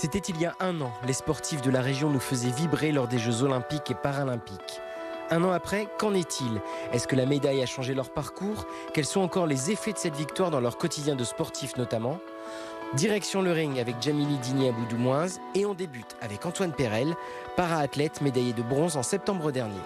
C'était il y a un an, les sportifs de la région nous faisaient vibrer lors des Jeux Olympiques et Paralympiques. Un an après, qu'en est-il? Est-ce que la médaille a changé leur parcours? Quels sont encore les effets de cette victoire dans leur quotidien de sportifs notamment? Direction le ring avec Jamili Dini à Boudoumoise et on débute avec Antoine Perel, para-athlète médaillé de bronze en septembre dernier.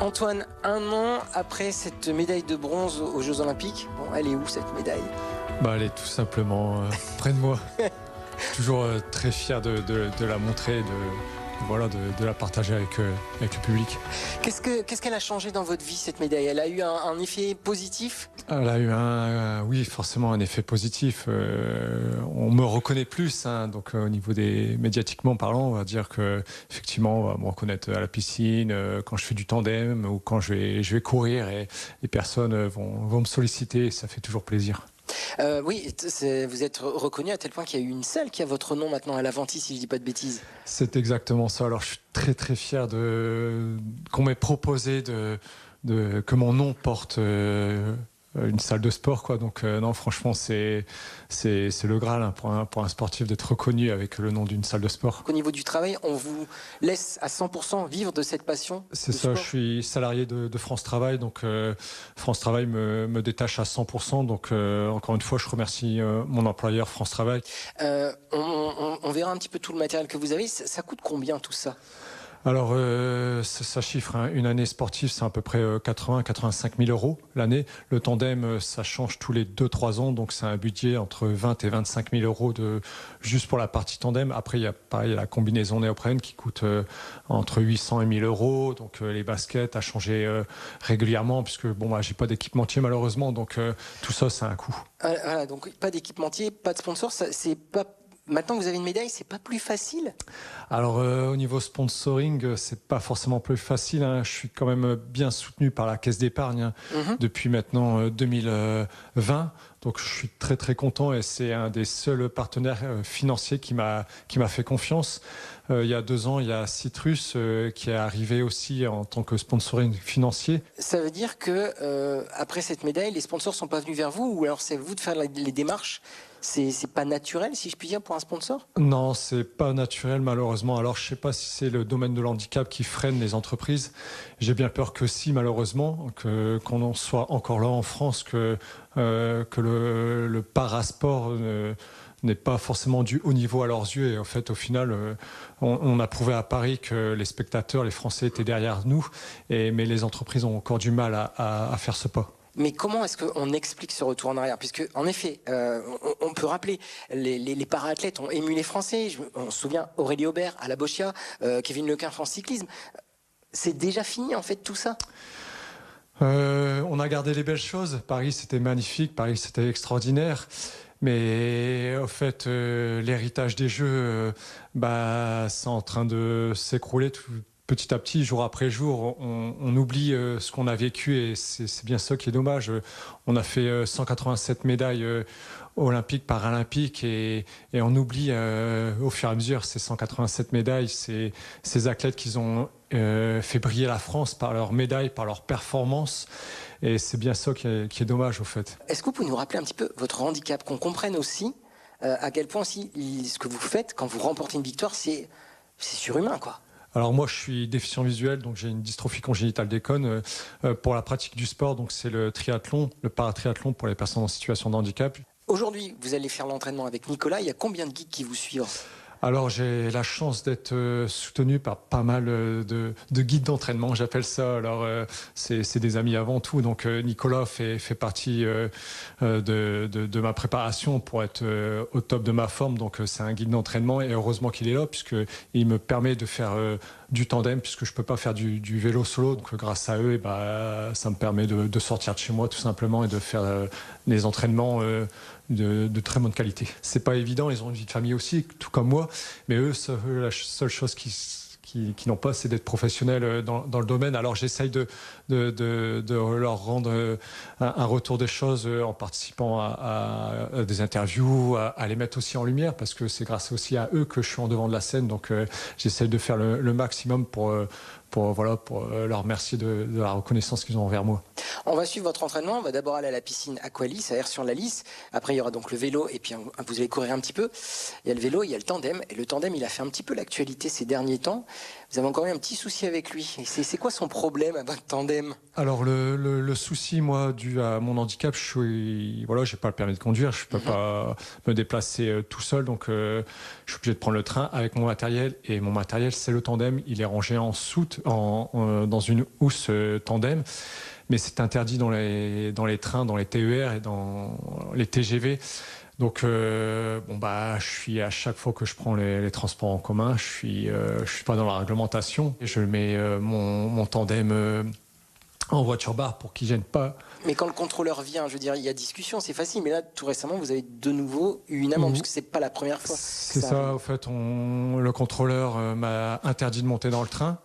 Antoine, un an après cette médaille de bronze aux Jeux Olympiques, bon, elle est où cette médaille? Elle est tout simplement près de moi. Toujours très fier de la montrer, de la partager avec le public. Qu'est-ce qu'elle a changé dans votre vie cette médaille? Elle a eu un effet positif? Elle a eu oui, forcément un effet positif. On me reconnaît plus, donc au niveau des médiatiquement parlant, on va dire que effectivement, on va me reconnaître à la piscine, quand je fais du tandem ou quand je vais courir et les personnes vont me solliciter. Ça fait toujours plaisir. Oui, vous êtes reconnu à tel point qu'il y a eu une salle qui a votre nom maintenant à l'Aventis, si je ne dis pas de bêtises. C'est exactement ça. Alors je suis très très fier qu'on m'ait proposé que mon nom porte une salle de sport, quoi. Donc non, franchement, c'est le Graal pour un sportif d'être reconnu avec le nom d'une salle de sport. Au niveau du travail, on vous laisse à 100% vivre de cette passion? C'est ça, je suis salarié de France Travail, donc France Travail me détache à 100%. Donc encore une fois, je remercie mon employeur France Travail. On verra un petit peu tout le matériel que vous avez. Ça coûte combien tout ça? Alors, ça chiffre, une année sportive, c'est à peu près 80-85 000 euros l'année. Le tandem, ça change tous les 2-3 ans, donc c'est un budget entre 20 et 25 000 euros juste pour la partie tandem. Après, il y a la combinaison néoprène qui coûte entre 800 et 1000 euros. Donc, les baskets à changer régulièrement, puisque j'ai pas d'équipementier malheureusement, donc tout ça, c'est un coût. Voilà, donc pas d'équipementier, pas de sponsor, c'est pas... Maintenant que vous avez une médaille, c'est pas plus facile? Alors au niveau sponsoring, c'est pas forcément plus facile. Je suis quand même bien soutenu par la Caisse d'épargne depuis maintenant 2020. Donc je suis très très content et c'est un des seuls partenaires financiers qui m'a fait confiance. Il y a 2 ans, il y a Citrus qui est arrivé aussi en tant que sponsoring financier. Ça veut dire que après cette médaille, les sponsors sont pas venus vers vous, ou alors c'est vous de faire les démarches? C'est pas naturel, si je puis dire, pour un sponsor? Non, c'est pas naturel malheureusement. Alors je sais pas si c'est le domaine de l'handicap qui freine les entreprises. J'ai bien peur que si, malheureusement, qu'on en soit encore là en France, que le parasport n'est pas forcément du haut niveau à leurs yeux. Et en fait, au final, on a prouvé à Paris que les spectateurs, les Français étaient derrière nous, mais les entreprises ont encore du mal à faire ce pas. Mais comment est-ce qu'on explique ce retour en arrière? Puisque, en effet, on peut rappeler, les para-athlètes ont ému les Français. On se souvient, Aurélie Aubert à la Boschia, Kevin Lequin France Cyclisme. C'est déjà fini, en fait, tout ça? On a gardé les belles choses. Paris, c'était magnifique. Paris, c'était extraordinaire. Mais au fait, l'héritage des Jeux, c'est en train de s'écrouler petit à petit, jour après jour. On oublie ce qu'on a vécu et c'est bien ça qui est dommage. On a fait 187 médailles olympiques, paralympiques et on oublie au fur et à mesure ces 187 médailles, ces athlètes qui ont fait briller la France par leurs médailles, par leurs performances. Et c'est bien ça qui est dommage, au fait. Est-ce que vous pouvez nous rappeler un petit peu votre handicap, qu'on comprenne aussi à quel point aussi ce que vous faites quand vous remportez une victoire, c'est surhumain, quoi? Alors moi, je suis déficient visuel, donc j'ai une dystrophie congénitale des cônes. Pour la pratique du sport, donc c'est le triathlon, le paratriathlon pour les personnes en situation de handicap. Aujourd'hui, vous allez faire l'entraînement avec Nicolas. Il y a combien de guides qui vous suivent? Alors j'ai la chance d'être soutenu par pas mal de guides d'entraînement, j'appelle ça. Alors c'est des amis avant tout. Donc Nicolas fait partie de ma préparation pour être au top de ma forme. Donc c'est un guide d'entraînement et heureusement qu'il est là puisqu'il me permet de faire du tandem puisque je peux pas faire du vélo solo. Donc grâce à eux, ça me permet de sortir de chez moi tout simplement et de faire des entraînements de très bonne qualité. C'est pas évident, ils ont une vie de famille aussi, tout comme moi, mais eux, la seule chose qui qui n'ont pas, c'est d'être professionnels dans le domaine. Alors j'essaye de leur rendre un retour des choses en participant à des interviews, à les mettre aussi en lumière, parce que c'est grâce aussi à eux que je suis en devant de la scène. Donc j'essaye de faire le maximum pour leur remercier de la reconnaissance qu'ils ont envers moi. On va suivre votre entraînement. On va d'abord aller à la piscine Aqualis, à Aire-sur-la-Lys. Après, il y aura donc le vélo et puis vous allez courir un petit peu. Il y a le vélo, il y a le tandem. Et le tandem, il a fait un petit peu l'actualité ces derniers temps. Vous avez encore eu un petit souci avec lui. C'est quoi son problème à votre tandem? Alors le souci, moi, dû à mon handicap, j'ai pas le permis de conduire, je peux pas me déplacer tout seul, donc je suis obligé de prendre le train avec mon matériel. Et mon matériel, c'est le tandem. Il est rangé en soute, dans une housse tandem. Mais c'est interdit dans les trains, dans les TER et dans les TGV. Donc, je suis à chaque fois que je prends les transports en commun, je suis pas dans la réglementation. Et je mets mon tandem en voiture bar pour qu'il gêne pas. Mais quand le contrôleur vient, je veux dire, il y a discussion, c'est facile. Mais là, tout récemment, vous avez de nouveau eu une amende, parce que c'est pas la première fois. C'est ça, en fait, le contrôleur m'a interdit de monter dans le train.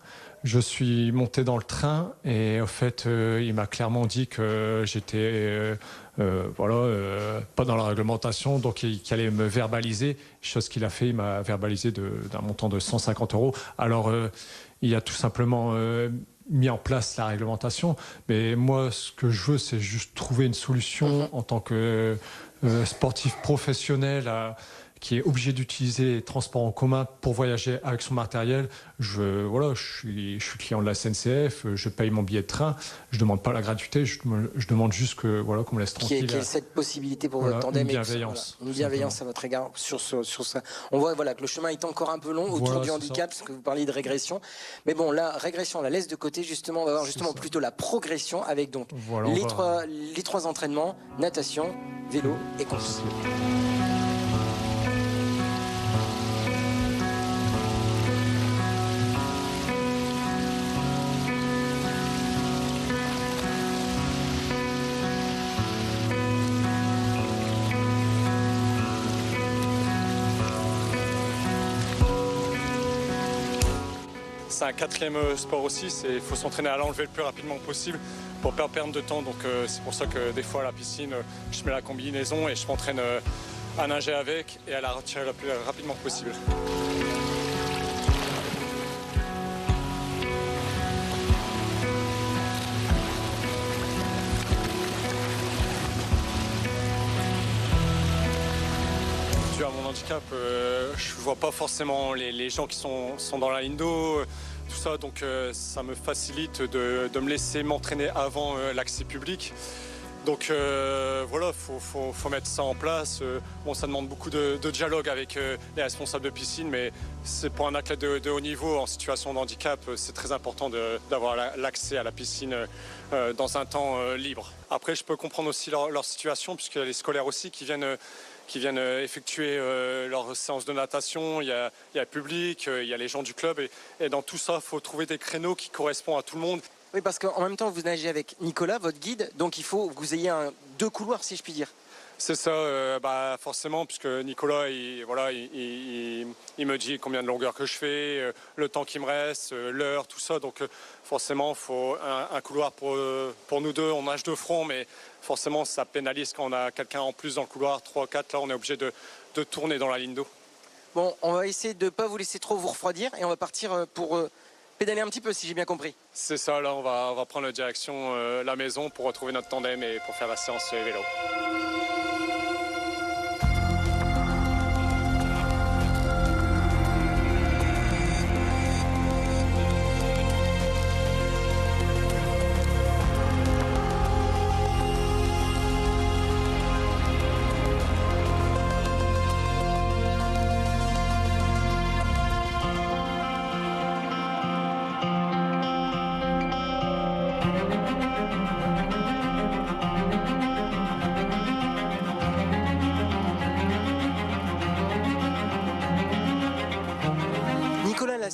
Je suis monté dans le train et en fait, il m'a clairement dit que j'étais pas dans la réglementation, donc il allait me verbaliser. Chose qu'il a fait, il m'a verbalisé d'un montant de 150 €. Alors, il a tout simplement mis en place la réglementation. Mais moi, ce que je veux, c'est juste trouver une solution en tant que sportif professionnel qui est obligé d'utiliser les transports en commun pour voyager avec son matériel. Je suis client de la SNCF, je paye mon billet de train, je demande pas la gratuité, je demande juste qu'on me laisse tranquille. Qu'il y ait cette possibilité pour votre tandem. Une bienveillance. Une bienveillance à votre égard sur ça. On voit que le chemin est encore un peu long autour du handicap, parce que vous parliez de régression. Mais bon, la régression, on la laisse de côté, justement. On va voir plutôt la progression avec donc les trois entraînements, natation, vélo et course. C'est un quatrième sport aussi, il faut s'entraîner à l'enlever le plus rapidement possible pour pas perdre de temps. Donc c'est pour ça que des fois à la piscine, je mets la combinaison et je m'entraîne à nager avec et à la retirer le plus rapidement possible. Dû à mon handicap, je vois pas forcément les gens qui sont dans la ligne d'eau, tout ça, donc ça me facilite de me laisser m'entraîner avant l'accès public. Donc faut mettre ça en place. Ça demande beaucoup de dialogue avec les responsables de piscine, mais c'est pour un athlète de haut niveau en situation de handicap, c'est très important d'avoir l'accès à la piscine dans un temps libre. Après, je peux comprendre aussi leur situation, puisqu'il y a les scolaires aussi qui viennent effectuer leur séance de natation, il y a le public, il y a les gens du club, et dans tout ça, il faut trouver des créneaux qui correspondent à tout le monde. Oui, parce qu'en même temps, vous nagez avec Nicolas, votre guide, donc il faut que vous ayez deux couloirs, si je puis dire. C'est ça, forcément, puisque Nicolas, il me dit combien de longueur que je fais, le temps qui me reste, l'heure, tout ça. Donc forcément, il faut un couloir pour nous deux. On nage de front, mais forcément, ça pénalise quand on a quelqu'un en plus dans le couloir. 3, 4, là, on est obligé de tourner dans la ligne d'eau. Bon, on va essayer de ne pas vous laisser trop vous refroidir et on va partir pour pédaler un petit peu, si j'ai bien compris. C'est ça, là, on va prendre la direction la maison pour retrouver notre tandem et pour faire la séance vélo.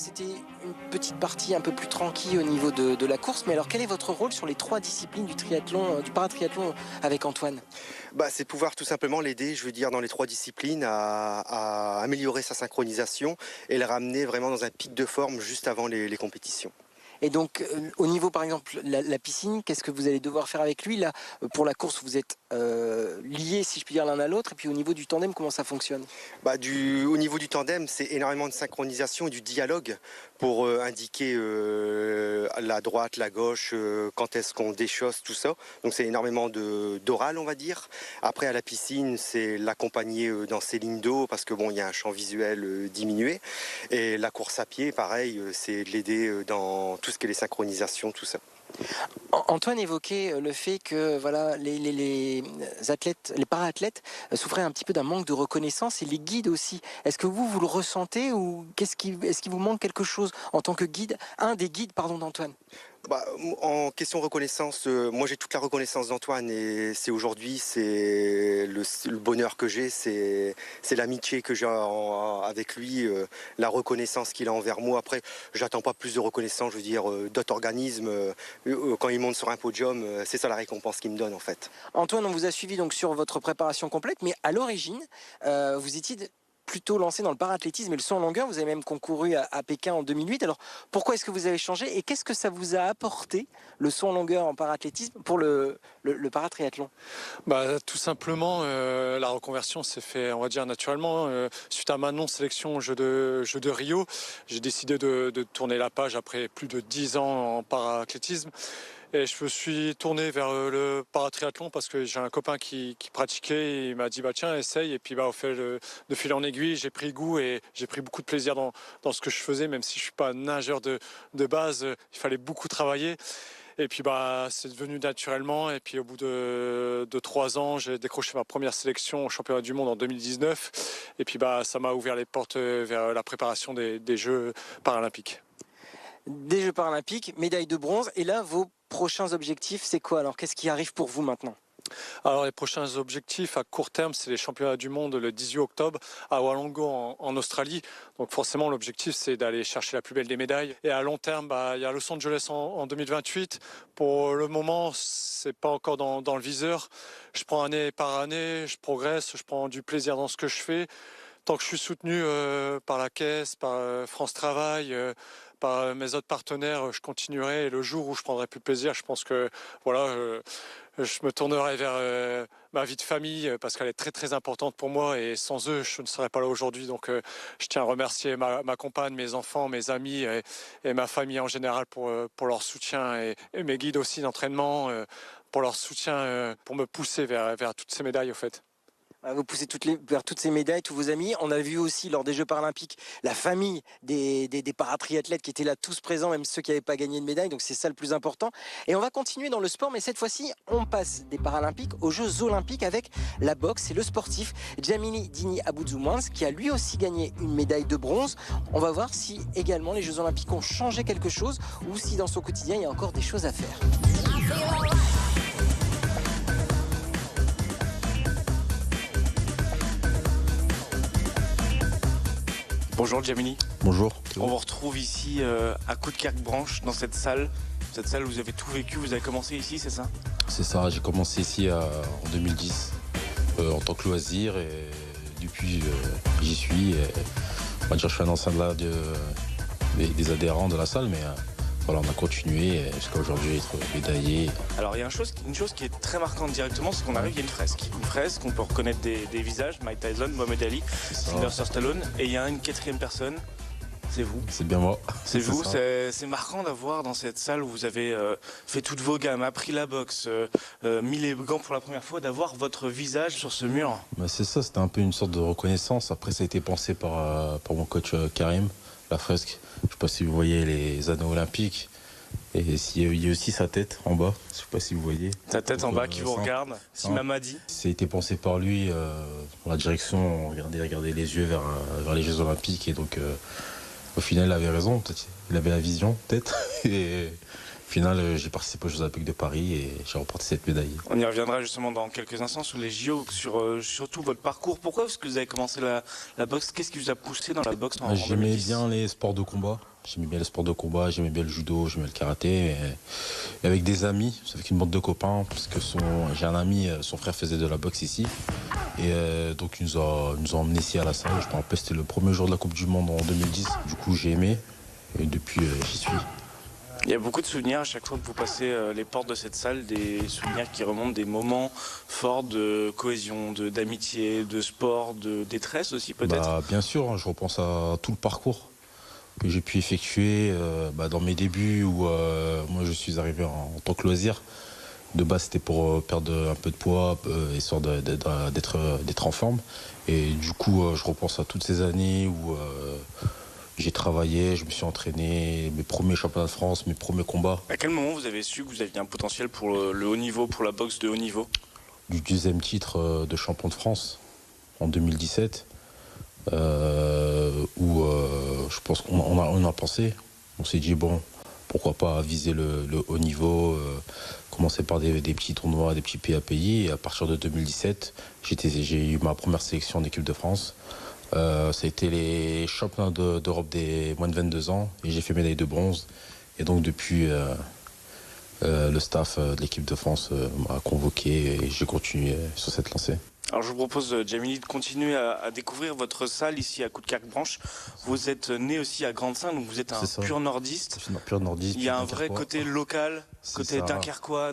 c'était une petite partie un peu plus tranquille au niveau de la course. Mais alors, quel est votre rôle sur les 3 disciplines du triathlon, du paratriathlon avec Antoine? C'est pouvoir tout simplement l'aider, je veux dire, dans les 3 disciplines à améliorer sa synchronisation et le ramener vraiment dans un pic de forme juste avant les compétitions. Et donc, au niveau, par exemple, la piscine, qu'est-ce que vous allez devoir faire avec lui? Là, pour la course, vous êtes liés, si je puis dire, l'un à l'autre. Et puis, au niveau du tandem, comment ça fonctionne? Au niveau du tandem, c'est énormément de synchronisation et du dialogue pour indiquer la droite, la gauche, quand est-ce qu'on déchausse, tout ça. Donc, c'est énormément d'oral, on va dire. Après, à la piscine, c'est l'accompagner dans ses lignes d'eau parce que il y a un champ visuel diminué. Et la course à pied, pareil, c'est de l'aider dans tout ce qui est les synchronisations, tout ça. Antoine évoquait le fait que voilà, les athlètes, les para-athlètes souffraient un petit peu d'un manque de reconnaissance et les guides aussi. Est-ce que vous le ressentez ou est-ce qu'il vous manque quelque chose en tant que guide, un des guides d'Antoine? En question reconnaissance, moi j'ai toute la reconnaissance d'Antoine et c'est aujourd'hui, c'est le bonheur que j'ai, c'est l'amitié que j'ai avec lui, la reconnaissance qu'il a envers moi. Après, j'attends pas plus de reconnaissance, je veux dire, d'autres organismes. Quand il monte sur un podium, c'est ça la récompense qu'il me donne en fait. Antoine, on vous a suivi donc sur votre préparation complète, mais à l'origine, vous étiez plutôt lancé dans le para-athlétisme et le saut en longueur. Vous avez même concouru à Pékin en 2008. Alors, pourquoi est-ce que vous avez changé et qu'est-ce que ça vous a apporté, le saut en longueur en para-athlétisme, pour le paratriathlon? Tout simplement, la reconversion s'est fait, on va dire, naturellement. Suite à ma non-sélection aux Jeux de Rio, j'ai décidé de tourner la page après plus de 10 ans en para-athlétisme. Et je me suis tourné vers le paratriathlon parce que j'ai un copain qui pratiquait et il m'a dit tiens, essaye. Et puis au fait de fil en aiguille, j'ai pris goût et j'ai pris beaucoup de plaisir dans ce que je faisais, même si je suis pas nageur de base, il fallait beaucoup travailler. Et puis c'est devenu naturellement. Et puis au bout de 3 ans, j'ai décroché ma première sélection au championnat du monde en 2019. Et puis ça m'a ouvert les portes vers la préparation des Jeux paralympiques. Des Jeux paralympiques, médaille de bronze. Et là, vos prochains objectifs, c'est quoi? Alors, qu'est-ce qui arrive pour vous maintenant? Alors les prochains objectifs à court terme, c'est les championnats du monde le 18 octobre à Wollongong en Australie. Donc forcément l'objectif c'est d'aller chercher la plus belle des médailles. Et à long terme, il y a Los Angeles en 2028. Pour le moment, c'est pas encore dans le viseur. Je prends année par année, je progresse, je prends du plaisir dans ce que je fais. Tant que je suis soutenu par la Caisse, par France Travail, par mes autres partenaires, je continuerai. Et le jour où je prendrai plus de plaisir, je pense que je me tournerai vers ma vie de famille parce qu'elle est très très importante pour moi et sans eux je ne serais pas là aujourd'hui. Donc je tiens à remercier ma compagne, mes enfants, mes amis et ma famille en général pour leur soutien et mes guides aussi d'entraînement pour leur soutien pour me pousser vers toutes ces médailles au fait. Vous poussez vers toutes ces médailles, tous vos amis. On a vu aussi lors des Jeux paralympiques la famille des paratriathlètes qui étaient là tous présents, même ceux qui n'avaient pas gagné de médaille. Donc c'est ça le plus important. Et on va continuer dans le sport, mais cette fois-ci, on passe des paralympiques aux Jeux olympiques avec la boxe et le sportif Djamili Dini Abouzoumouans qui a lui aussi gagné une médaille de bronze. On va voir si également les Jeux olympiques ont changé quelque chose ou si dans son quotidien il y a encore des choses à faire. Bonjour Djamili. Bonjour. On vous retrouve ici à Coudekerque-Branche, dans cette salle. Cette salle où vous avez tout vécu, vous avez commencé ici, c'est ça? C'est ça, j'ai commencé ici en 2010 en tant que loisir et depuis j'y suis. On va dire je suis un ancien des adhérents de la salle, mais voilà, on a continué jusqu'à aujourd'hui être médaillé. Alors il y a une chose qui est très marquante directement, c'est qu'on arrive, il y a une fresque. Une fresque, on peut reconnaître des visages, Mike Tyson, Mohamed Ali, Sylvester Stallone, et il y a une 4e personne, c'est vous. C'est bien moi. C'est vous, c'est marquant d'avoir dans cette salle où vous avez fait toutes vos gammes, appris la boxe, mis les gants pour la première fois, d'avoir votre visage sur ce mur. C'est ça, c'était un peu une sorte de reconnaissance. Après ça a été pensé par mon coach Karim, la fresque. Je ne sais pas si vous voyez les anneaux olympiques. Et il y a aussi sa tête en bas. Je ne sais pas si vous voyez. Sa tête en bas qui vous regarde. Simamadi. Ça a été pensé par lui dans la direction. On regardait les yeux vers les Jeux olympiques. Et donc, au final, il avait raison. Peut-être. Il avait la vision, peut-être. Et au final, j'ai participé aux Jeux olympiques de Paris et j'ai remporté cette médaille. On y reviendra justement dans quelques instants sur les JO, surtout votre parcours. Pourquoi est-ce que vous avez commencé la boxe? Qu'est-ce qui vous a poussé dans la boxe J'aimais bien les sports de combat. J'aimais bien le sport de combat, j'aimais bien le judo, j'aimais le karaté. Et avec des amis, avec une bande de copains, parce que j'ai un ami, son frère faisait de la boxe ici. Et donc il nous a emmenés ici à la salle. Je me rappelle, c'était le premier jour de la Coupe du Monde en 2010. Du coup, j'ai aimé. Et depuis, j'y suis. Il y a beaucoup de souvenirs à chaque fois que vous passez les portes de cette salle, des souvenirs qui remontent des moments forts de cohésion, d'amitié, de sport, de détresse aussi peut-être. Bien sûr, je repense à tout le parcours que j'ai pu effectuer dans mes débuts où moi je suis arrivé en tant que loisir. De base c'était pour perdre un peu de poids, histoire d'être en forme. Et du coup je repense à toutes ces années où j'ai travaillé, je me suis entraîné, mes premiers championnats de France, mes premiers combats. À quel moment vous avez su que vous aviez un potentiel pour le haut niveau, pour la boxe de haut niveau? Du deuxième titre de champion de France en 2017, où je pense qu'on a pensé, on s'est dit bon, pourquoi pas viser le haut niveau, commencer par des petits tournois, des petits PAPI, et à partir de 2017, j'ai eu ma première sélection en équipe de France. Ça a été les championnats d'Europe des moins de 22 ans et j'ai fait médaille de bronze. Et donc depuis, le staff de l'équipe de France m'a convoqué et j'ai continué sur cette lancée. Alors je vous propose, Djamili, de continuer à découvrir votre salle ici à Coudekerque-Branche. Vous êtes né aussi à Grande-Synthe, donc vous êtes un pur nordiste. Pur nordiste. Il y a un vrai côté local, côté dunkerquois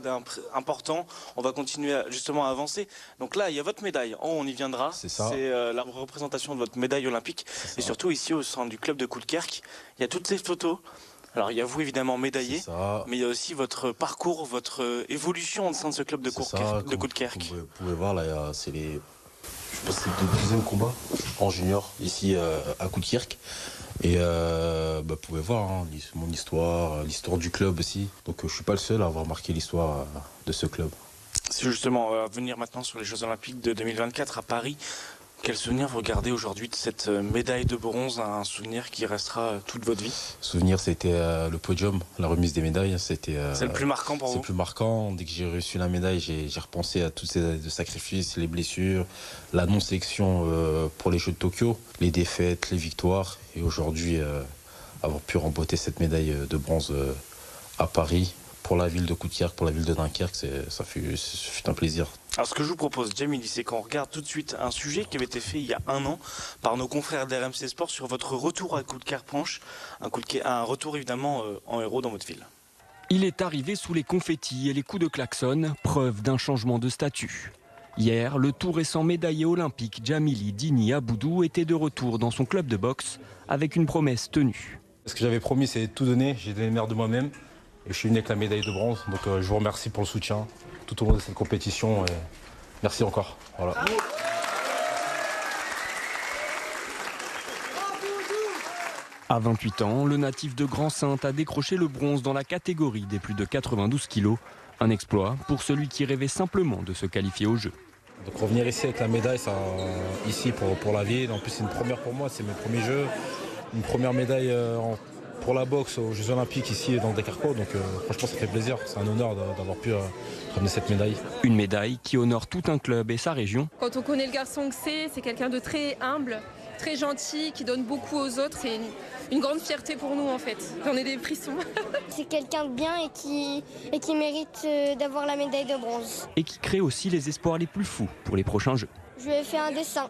important. On va continuer justement à avancer. Donc là, il y a votre médaille. Oh, on y viendra. C'est la représentation de votre médaille olympique. Et surtout ici au sein du club de Coudekerque, il y a toutes ces photos. Alors il y a vous évidemment médaillé, mais il y a aussi votre parcours, votre évolution au sein de ce club de Coudekerque. Vous pouvez voir là, c'est le deuxième combat en junior ici à Coudekerque. Et vous pouvez voir mon histoire, l'histoire du club aussi. Donc je suis pas le seul à avoir marqué l'histoire de ce club. C'est justement, on va venir maintenant sur les Jeux Olympiques de 2024 à Paris. Quel souvenir vous gardez aujourd'hui de cette médaille de bronze, un souvenir qui restera toute votre vie? Souvenir, c'était le podium, la remise des médailles. C'est le plus marquant pour vous? C'est le plus marquant. Dès que j'ai reçu la médaille, j'ai repensé à tous ces années de sacrifices, les blessures, la non-sélection pour les Jeux de Tokyo, les défaites, les victoires. Et aujourd'hui, avoir pu remporter cette médaille de bronze à Paris, pour la ville de Coudekerque, pour la ville de Dunkerque, ça fut un plaisir. Alors ce que je vous propose, Djamili, c'est qu'on regarde tout de suite un sujet qui avait été fait il y a 1 an par nos confrères d'RMC Sport sur votre retour à Coudekerque-Branche, un retour évidemment en héros dans votre ville. Il est arrivé sous les confettis et les coups de klaxon, preuve d'un changement de statut. Hier, le tout récent médaillé olympique Djamili Dini Aboudou était de retour dans son club de boxe avec une promesse tenue. Ce que j'avais promis, c'est tout donner, j'ai donné le meilleur de moi-même. Et je suis venu avec la médaille de bronze, donc je vous remercie pour le soutien tout au long de cette compétition. Et merci encore. Voilà. À 28 ans, le natif de Grande-Synthe a décroché le bronze dans la catégorie des plus de 92 kilos. Un exploit pour celui qui rêvait simplement de se qualifier aux Jeux. Donc revenir ici avec la médaille, ici pour la ville. En plus, c'est une première pour moi, c'est mes premiers Jeux. Une première médaille pour la boxe aux Jeux Olympiques ici dans le Dunkerquois. Donc franchement, ça fait plaisir. C'est un honneur d'avoir pu ramener cette médaille. Une médaille qui honore tout un club et sa région. Quand on connaît le garçon que c'est quelqu'un de très humble, très gentil, qui donne beaucoup aux autres. C'est une grande fierté pour nous en fait. J'en ai des frissons. C'est quelqu'un de bien et qui mérite d'avoir la médaille de bronze. Et qui crée aussi les espoirs les plus fous pour les prochains Jeux. Je lui ai fait un dessin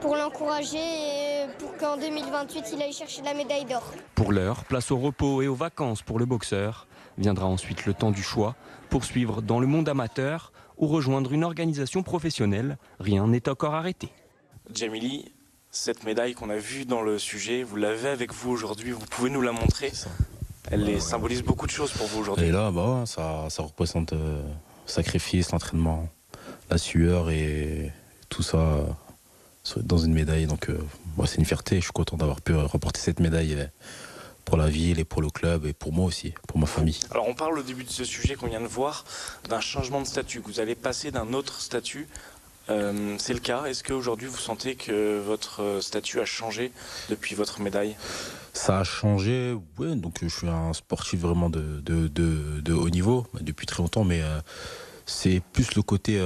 pour l'encourager et pour qu'en 2028 il aille chercher la médaille d'or. Pour l'heure, place au repos et aux vacances pour le boxeur. Viendra ensuite le temps du choix, poursuivre dans le monde amateur ou rejoindre une organisation professionnelle. Rien n'est encore arrêté. Djamili, cette médaille qu'on a vue dans le sujet, vous l'avez avec vous aujourd'hui, vous pouvez nous la montrer. Elle symbolise beaucoup de choses pour vous aujourd'hui. Et là, ça représente sacrifice, l'entraînement, la sueur et tout ça dans une médaille. Donc c'est une fierté, je suis content d'avoir pu remporter cette médaille pour la ville et pour le club et pour moi aussi, pour ma famille. Alors on parle au début de ce sujet qu'on vient de voir d'un changement de statut, que vous allez passer d'un autre statut. C'est le cas. Est-ce qu'aujourd'hui vous sentez que votre statut a changé depuis votre médaille? Ça a changé, oui. Donc je suis un sportif vraiment de haut niveau depuis très longtemps, mais c'est plus le côté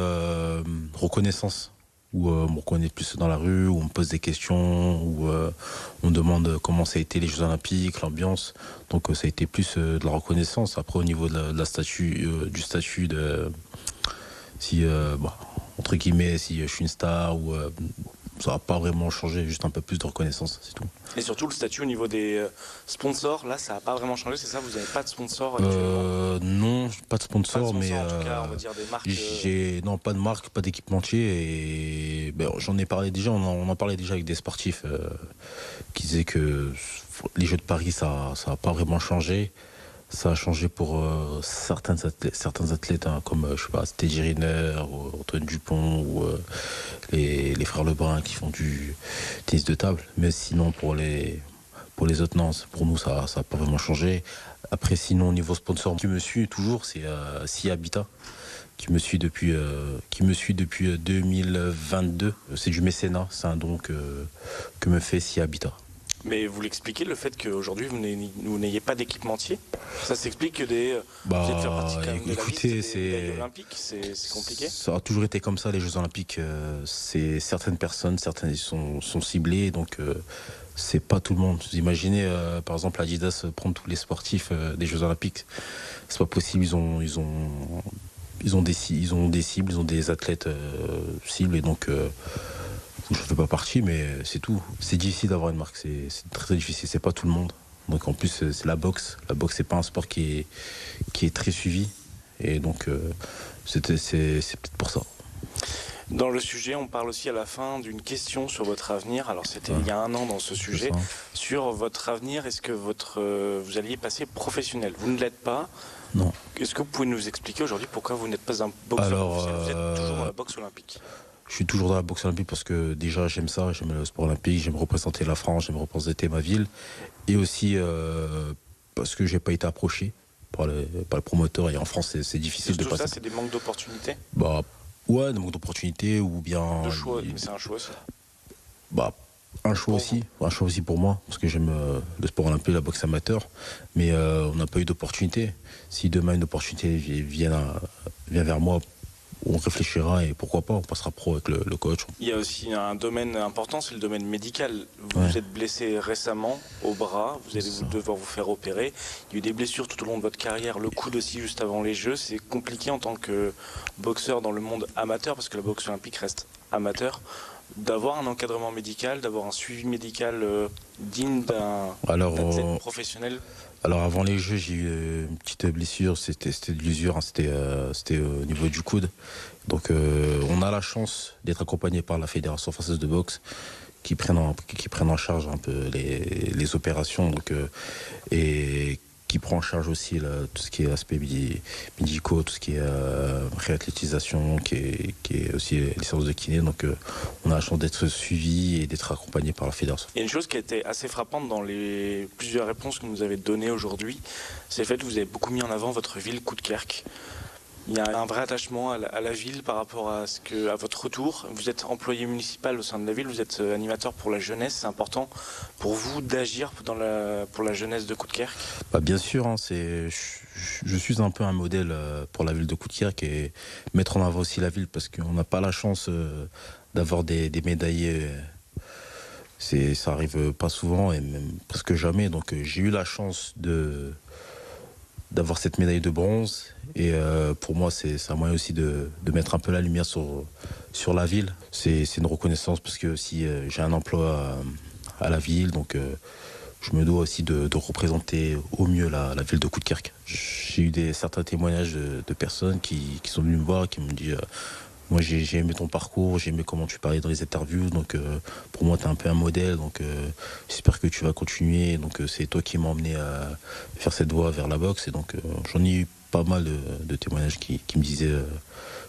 reconnaissance où on me reconnaît plus dans la rue, où on me pose des questions, où on me demande comment ça a été les Jeux Olympiques, l'ambiance. Donc ça a été plus de la reconnaissance. Après, au niveau de la statut, du statut de... Si, entre guillemets, si je suis une star ou... ça n'a pas vraiment changé, juste un peu plus de reconnaissance, c'est tout. Et surtout le statut au niveau des sponsors, là ça n'a pas vraiment changé, c'est ça? Vous n'avez pas de sponsor actuellement? Non, pas de sponsor, pas de sponsor, mais en tout cas, on va dire des marques. Non, pas de marque, pas d'équipementier. Et j'en ai parlé déjà, on en parlait déjà avec des sportifs qui disaient que les Jeux de Paris, ça n'a pas vraiment changé. Ça a changé pour certains athlètes hein, comme je sais pas, Teddy Riner, ou Antoine Dupont ou les frères Lebrun qui font du tennis de table. Mais sinon pour les autres non, pour nous ça n'a pas vraiment changé. Après sinon au niveau sponsor, qui me suit toujours, c'est Si Habitat qui me suit depuis 2022. C'est du mécénat, c'est un don que me fait Si Habitat. Mais vous l'expliquez, le fait qu'aujourd'hui vous n'ayez pas d'équipementier, ça s'explique que vous êtes fait partie quand même de la liste des médailles olympiques, c'est compliqué? Ça a toujours été comme ça, les Jeux Olympiques. C'est certaines personnes, certaines sont ciblées, donc c'est pas tout le monde. Vous imaginez, par exemple, Adidas prendre tous les sportifs des Jeux Olympiques, c'est pas possible. Ils ont des cibles, ils ont des athlètes cibles, et donc... je ne fais pas partie, mais c'est tout. C'est difficile d'avoir une marque, c'est très, très difficile, c'est pas tout le monde. Donc en plus, c'est la boxe. La boxe, c'est pas un sport qui est très suivi. Et donc, c'est peut-être pour ça. Dans le sujet, on parle aussi à la fin d'une question sur votre avenir. Alors c'était il y a un an dans ce sujet. Sur votre avenir, est-ce que vous alliez passer professionnel? Vous ne l'êtes pas. Non. Est-ce que vous pouvez nous expliquer aujourd'hui pourquoi vous n'êtes pas un boxeur professionnel? Vous êtes toujours dans la boxe olympique. Je suis toujours dans la boxe olympique parce que déjà j'aime ça, j'aime le sport olympique, j'aime représenter la France, j'aime représenter ma ville. Et aussi parce que j'ai pas été approché par le promoteur, et en France c'est difficile de passer. Tout ça, c'est des manques d'opportunités? Ouais, des manques d'opportunités ou bien... De choix, mais c'est un choix aussi. Un choix aussi pour moi, parce que j'aime le sport olympique, la boxe amateur, mais on n'a pas eu d'opportunité. Si demain une opportunité vient vers moi, on réfléchira et pourquoi pas, on passera pro avec le coach. Il y a aussi un domaine important, c'est le domaine médical. Vous êtes blessé récemment au bras, vous allez devoir vous faire opérer. Il y a eu des blessures tout au long de votre carrière, le coude aussi juste avant les Jeux. C'est compliqué en tant que boxeur dans le monde amateur, parce que la boxe olympique reste amateur, d'avoir un encadrement médical, d'avoir un suivi médical digne d'un athlète professionnel. Alors avant les Jeux, j'ai eu une petite blessure, c'était de l'usure, hein, c'était au niveau du coude. Donc on a la chance d'être accompagné par la Fédération française de boxe qui prennent en charge un peu les opérations, donc, et qui prend en charge aussi tout ce qui est aspect médicaux, tout ce qui est réathlétisation, qui est aussi les séances de kiné. Donc on a la chance d'être suivi et d'être accompagné par la fédération. Il y a une chose qui a été assez frappante dans les plusieurs réponses que vous avez données aujourd'hui, c'est le fait que vous avez beaucoup mis en avant votre ville Coudekerque. Il y a un vrai attachement à la ville par rapport à votre retour. Vous êtes employé municipal au sein de la ville, vous êtes animateur pour la jeunesse. C'est important pour vous d'agir pour la jeunesse de Coudekerque? Bien sûr, hein, je suis un peu un modèle pour la ville de Coudekerque et mettre en avant aussi la ville, parce qu'on n'a pas la chance d'avoir des médaillés. Ça arrive pas souvent et même presque jamais. Donc j'ai eu la chance d'avoir cette médaille de bronze, et pour moi c'est un moyen aussi de mettre un peu la lumière sur la ville. C'est une reconnaissance, parce que si j'ai un emploi à la ville, donc je me dois aussi de représenter au mieux la ville de Coudekerque. J'ai eu certains témoignages de personnes qui sont venues me voir, qui me disent moi j'ai aimé ton parcours, j'ai aimé comment tu parlais dans les interviews, donc pour moi tu es un peu un modèle, donc j'espère que tu vas continuer. Donc c'est toi qui m'as emmené à faire cette voie vers la boxe, et donc j'en ai eu pas mal de témoignages qui me disaient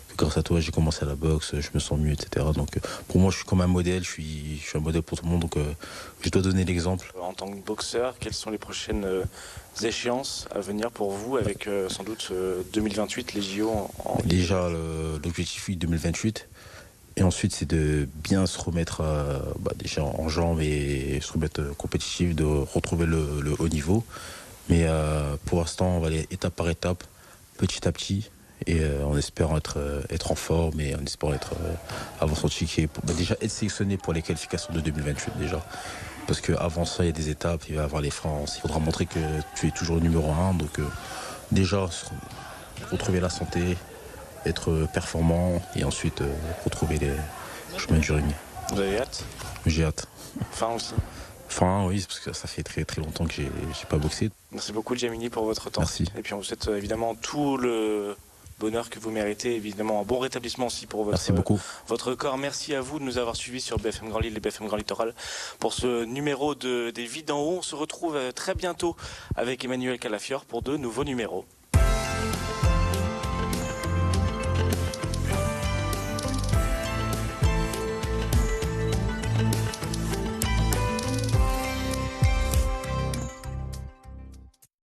que grâce à toi j'ai commencé à la boxe, je me sens mieux, etc. Donc pour moi je suis comme un modèle, je suis un modèle pour tout le monde, donc je dois donner l'exemple. En tant que boxeur, quelles sont les prochaines échéances à venir pour vous, avec sans doute 2028, les JO Déjà l'objectif 2028, et ensuite c'est de bien se remettre déjà en jambes et se remettre compétitif, de retrouver le haut niveau. Mais pour l'instant on va aller étape par étape, petit à petit, Et en espérant être en forme et en espérant avoir son ticket, déjà être sélectionné pour les qualifications de 2028 déjà. Parce qu'avant ça, il y a des étapes, il va y avoir les France, il faudra montrer que tu es toujours le numéro 1. Donc déjà, retrouver la santé, être performant et ensuite retrouver les chemins du ring. Vous avez hâte? J'ai hâte. Fin aussi. Fin, oui, parce que ça fait très très longtemps que j'ai pas boxé. Merci beaucoup Djamili pour votre temps. Merci. Et puis on vous souhaite évidemment tout le bonheur que vous méritez, évidemment un bon rétablissement aussi pour Merci beaucoup. votre corps. Merci à vous de nous avoir suivis sur BFM Grand Lille et BFM Grand Littoral pour ce numéro des Vies d'en haut. On se retrouve très bientôt avec Emmanuel Calafiore pour de nouveaux numéros.